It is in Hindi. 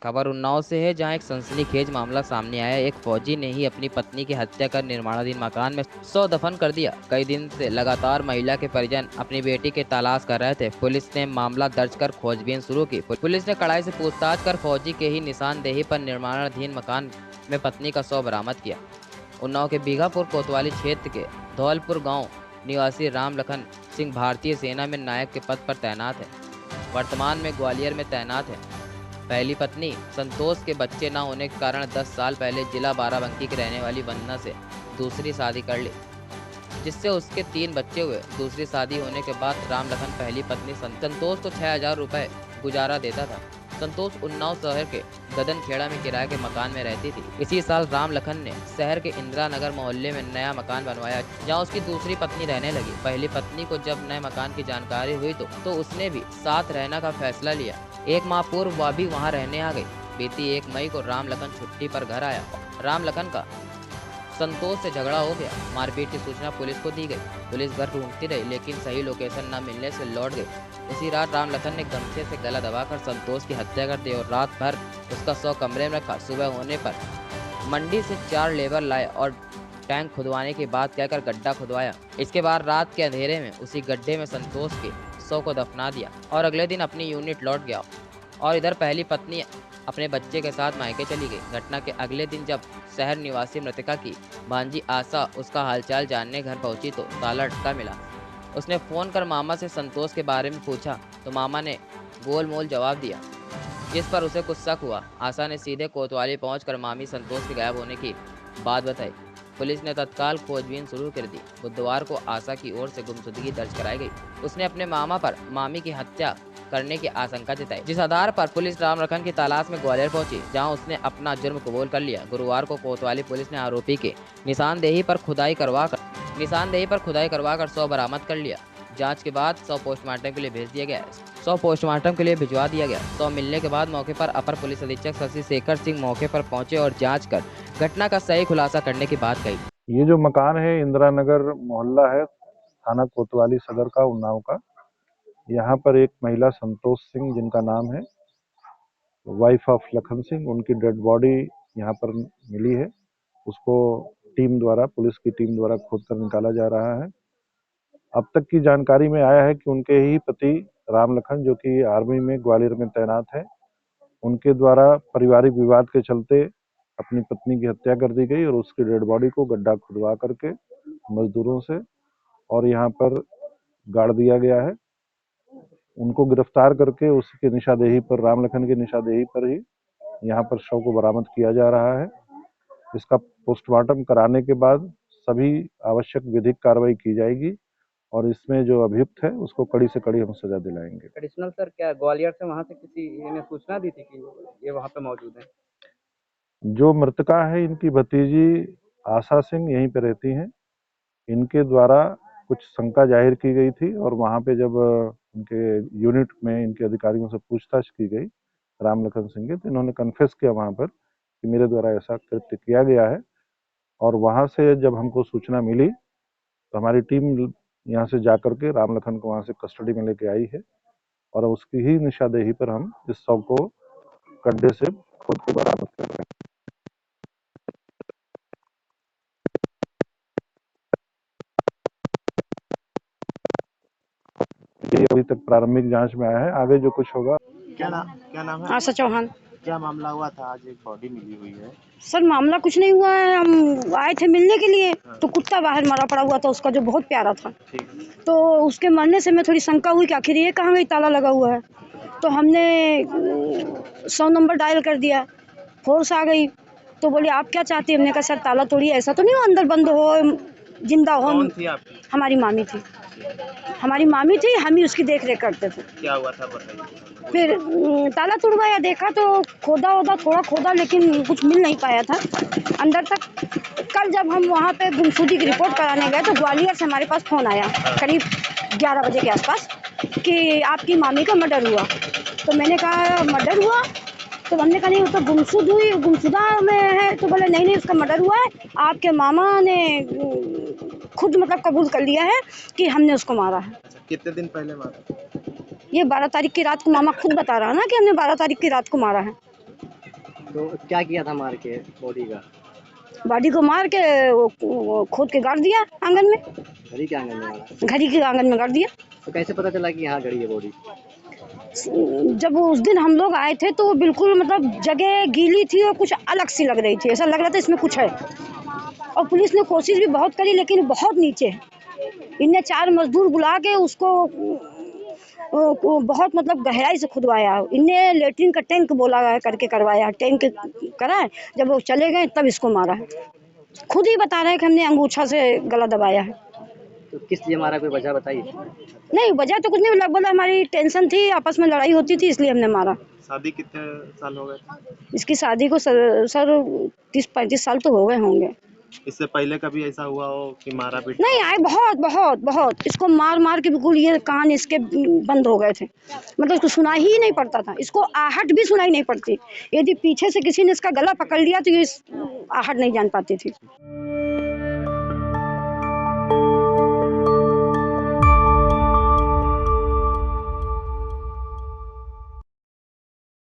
खबर उन्नाव से है, जहां एक सनसनीखेज मामला सामने आया। एक फौजी ने ही अपनी पत्नी की हत्या कर निर्माणाधीन मकान में सौ दफन कर दिया। कई दिन से लगातार महिला के परिजन अपनी बेटी की तलाश कर रहे थे। पुलिस ने मामला दर्ज कर खोजबीन शुरू की। पुलिस ने कड़ाई से पूछताछ कर फौजी के ही निशानदेही पर निर्माणाधीन मकान में पत्नी का शव बरामद किया। उन्नाव के बीघापुर कोतवाली क्षेत्र के धौलपुर गांव निवासी राम लखन सिंह भारतीय सेना में नायक के पद पर तैनात है। वर्तमान में ग्वालियर में तैनात है। पहली पत्नी संतोष के बच्चे न होने के कारण 10 साल पहले जिला बाराबंकी की रहने वाली वंदना से दूसरी शादी कर ली, जिससे उसके 3 बच्चे हुए। दूसरी शादी होने के बाद राम लखन पहली पत्नी संतोष को 6,000 रुपए गुजारा देता था। संतोष उन्नाव शहर के गदन खेड़ा में किराए के मकान में रहती थी। इसी साल राम लखन ने शहर के इंदिरा नगर मोहल्ले में नया मकान बनवाया, जहां उसकी दूसरी पत्नी रहने लगी। पहली पत्नी को जब नए मकान की जानकारी हुई तो उसने भी साथ रहने का फैसला लिया। एक माह पूर्व वह भी वहां रहने आ गई। बीती 1 मई को राम लखन छुट्टी पर घर आया। राम लखन का संतोष से झगड़ा हो गया। मारपीट की सूचना पुलिस को दी गई। पुलिस घर ढूंढती रही, लेकिन सही लोकेशन न मिलने से लौट गई। उसी रात राम लखन ने गमछे से गला दबाकर संतोष की हत्या कर दी और रात भर उसका शव कमरे में रखा। सुबह होने पर मंडी से 4 लेबर लाए और टैंक खुदवाने की बात कहकर गड्ढा खुदवाया। इसके बाद रात के अंधेरे में उसी गड्ढे में संतोष के शव को दफना दिया और अगले दिन अपनी यूनिट लौट गया। और इधर पहली पत्नी अपने बच्चे के साथ मायके चली गई। घटना के अगले दिन जब शहर निवासी मृतका की भांजी आशा उसका हालचाल जानने घर पहुंची तो ताला अटका मिला। उसने फोन कर मामा से संतोष के बारे में पूछा तो मामा ने गोल मोल जवाब दिया, जिस पर उसे कुछ शक हुआ। आशा ने सीधे कोतवाली पहुंचकर मामी संतोष के गायब होने की बात बताई। पुलिस ने तत्काल खोजबीन शुरू कर दी। बुधवार को आशा की ओर से गुमशुदगी दर्ज कराई गई। उसने अपने मामा पर मामी की हत्या करने की आशंका जताई, जिस आधार पर पुलिस राम लखन की तलाश में ग्वालियर पहुंची, जहां उसने अपना जुर्म कबूल कर लिया। गुरुवार को कोतवाली पुलिस ने आरोपी के निशानदेही पर खुदाई करवाकर शव बरामद कर लिया। जांच के बाद शव पोस्टमार्टम के लिए भेज दिया गया। शव पोस्टमार्टम के लिए भिजवा दिया गया। शव मिलने के बाद मौके पर अपर पुलिस अधीक्षक शशि शेखर सिंह मौके पर पहुंचे और जांच कर घटना का सही खुलासा करने की बात कही। ये जो मकान है इंदिरा नगर मोहल्ला है, थाना कोतवाली सदर का, उन्नाव का। यहाँ पर एक महिला संतोष सिंह, जिनका नाम है, वाइफ ऑफ लखन सिंह, उनकी डेड बॉडी यहाँ पर मिली है। उसको पुलिस की टीम द्वारा खोद कर निकाला जा रहा है। अब तक की जानकारी में आया है कि उनके ही पति राम लखन, जो कि आर्मी में ग्वालियर में तैनात है, उनके द्वारा पारिवारिक विवाद के चलते अपनी पत्नी की हत्या कर दी गई और उसकी डेड बॉडी को गड्ढा खुदवा करके मजदूरों से और यहाँ पर गाड़ दिया गया है। उनको गिरफ्तार करके उसके निशादेही पर, राम लखन के निशादेही पर ही यहाँ पर शव को बरामद किया जा रहा है। इसका पोस्टमार्टम कराने के बाद सभी आवश्यक विधिक कार्रवाई की जाएगी और इसमें जो अभियुक्त है उसको कड़ी से कड़ी हम सजा दिलाएंगे। एडिशनल सर, क्या ग्वालियर से वहाँ से किसी ने सूचना दी थी कि ये वहाँ पे मौजूद है? जो मृतका है, इनकी भतीजी आशा सिंह यहीं पे रहती हैं। इनके द्वारा कुछ शंका जाहिर की गई थी और वहां पे जब उनके यूनिट में इनके अधिकारियों से पूछताछ की गई राम लखन सिंह के, तो इन्होंने कन्फेस किया वहां पर कि मेरे द्वारा ऐसा कृत्य किया गया है। और वहां से जब हमको सूचना मिली तो हमारी टीम यहाँ से जाकर के राम लखन को वहां से कस्टडी में लेके आई है और उसकी ही निशादेही पर हम इस शव को गड्ढे से खोद के बरामद कर रहे हैं। ये अभी तक प्रारंभिक जांच में आया है, आगे जो कुछ होगा। क्या नाम है? आशा चौहान। क्या मामला हुआ था? आज एक बॉडी मिली हुई है। सर मामला कुछ नहीं हुआ है, हम आए थे मिलने के लिए तो कुत्ता बाहर मरा पड़ा हुआ था उसका, जो बहुत प्यारा था। तो उसके मरने से मैं थोड़ी शंका हुई कि आखिर ये कहाँ गई, ताला लगा हुआ है। तो हमने 100 नंबर डायल कर दिया, फोर्स आ गई। तो बोली आप क्या चाहती है? हमने कहा सर ताला तोड़िए, ऐसा तो नहीं हो अंदर बंद हो, जिंदा हो। कौन थी आपकी? हमारी मामी थी, हम ही उसकी देख रेख करते थे। क्या हुआ था बताइए। फिर ताला तुड़वाया, देखा तो थोड़ा खोदा लेकिन कुछ मिल नहीं पाया था अंदर तक। कल जब हम वहाँ पे गुमशुदगी की रिपोर्ट कराने गए तो ग्वालियर से हमारे पास फ़ोन आया करीब 11 बजे के आसपास कि आपकी मामी का मर्डर हुआ। तो मैंने कहा मर्डर हुआ? तो हमने कहा नहीं, वो तो गुमशुदा में है। तो बोले नहीं उसका मर्डर हुआ है, आपके मामा ने खुद मतलब कबूल कर लिया है कि हमने उसको मारा है। कितने दिन पहले मारा? ये 12 तारीख की रात को मामा खुद बता रहा है ना कि हमने 12 तारीख की रात को मारा है। तो क्या किया था मार के बॉडी का? बॉडी को मार के वो खोद के गाड़ दिया आंगन में, घड़ी के आंगन में मारा? घड़ी के आंगन में गाड़ दिया। तो कैसे पता चला कि यहाँ गड़ी है बॉडी? जब उस दिन हम लोग आए थे तो वो बिल्कुल मतलब जगह गीली थी और कुछ अलग सी लग रही थी, ऐसा लग रहा था इसमें कुछ है। और पुलिस ने कोशिश भी बहुत करी लेकिन बहुत नीचे है। इनने 4 मजदूर बुला के उसको बहुत मतलब गहराई से खुदवाया। इनने लेटरिन का टैंक बोला करके करवाया, टैंक करा, जब वो चले गए तब इसको मारा है। खुद ही बता रहे हैं कि हमने अंगूछा से गला दबाया है। तो किस लिए मारा, कोई वजह बताइए? नहीं, वजह तो कुछ नहीं, लगभग हमारी टेंशन थी, आपस में लड़ाई होती थी इसलिए हमने मारा। शादी कितने साल हो गए? इसकी शादी को सर 30-35 साल तो हो गए होंगे। इससे पहले कभी ऐसा हुआ हो कि मारा पीटा? नहीं आए, बहुत बहुत बहुत इसको मार मार के बिल्कुल ये कान इसके बंद हो गए थे, मतलब इसको सुनाई ही नहीं पड़ता था, इसको आहट भी सुनाई नहीं पड़ती। यदि पीछे से किसी ने इसका गला पकड़ लिया तो ये आहट नहीं जान पाती थी।